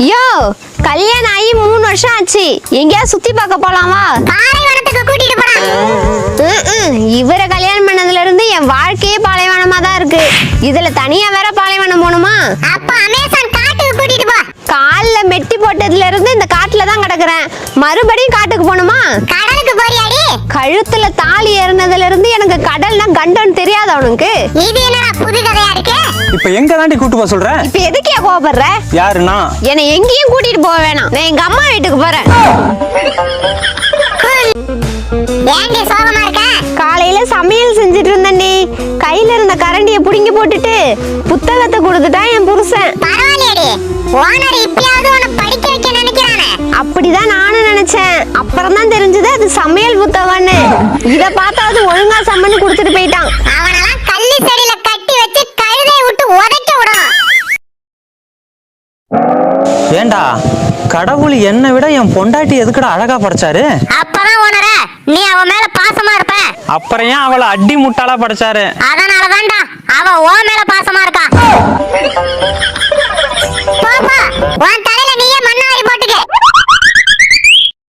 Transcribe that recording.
யோ, கல்யாணம் ஆகி 3 வருஷம் ஆச்சு. எங்கயா சுத்தி பார்க்க போலாமா? பாலைவனத்துக்கு கூட்டிட்டு போறேன். இவரை கல்யாணம் பண்ணதுல இருந்து என் வாழ்க்கையே பாலைவனமா தான் இருக்கு. இதுல தனியா வேற பாலைவனம் போகணுமா? அப்ப அமேசான் காட்டுக்கு கூட்டிட்டு போ. கால்ல மெட்டி போட்டதுல இருந்து இந்த காட்டுல தான் கிடக்குறேன். மறுபடியும் காட்டுக்கு போகணுமா? கடலுக்கு போறியாடி? கழுத்துல தாலி ஏறினதுல இருந்து எனக்கு கடல்னா கண்டன்னு தெரியாது அவனுக்கு. இது என்னடா புது கதையா இருக்கு? இப்ப எங்க தாண்டி கூட்டு போக சொல்ற? இப்ப எதுக்கே கோபப்படுற? யாருன்னா? என்னை எங்கேயும் கூட்டிட்டு போக வேணாம். நான் எங்க அம்மா வீட்டுக்கு போறேன். ஏன்டி சோகமா இருக்க? காலையில சமையல் செஞ்சுட்டு இருந்தேன்டி. கையில இருந்த கரண்டிய புடுங்கி போட்டுட்டு புத்தகத்தை கொடுத்துட்டா என் புருஷன். பரவாயில்லையடி, ஓனர் இப்பயாவது உன்னை படிக்க வைக்க நினைக்கிறானே. அப்படிதான் நானும் நினைச்சேன். அப்புறம் தான் தெரிஞ்சது அது சமையல் புத்தகம்னு. இத பார்த்தாவது ஒழுங்கா சம்மனு கொடுத்துட்டு போயிட்டான். அவனெல்லாம் கள்ளி செடியில கட்டி வச்சு கழுதையை விட்டு உதைக்க விடும். ஏண்டா, கடவுள் என்னை விட என் பொண்டாட்டி எதுக்குடா அழகா படைச்சாரு? அப்பதான் ஓனரே நீ அவ மேல பாசமா இருப்ப. அப்புறம் ஏன் அவளை அடி முட்டாளா படைச்சாரு? அதனாலதான்டா அவ ஓ மேல பாசமா இருக்கா.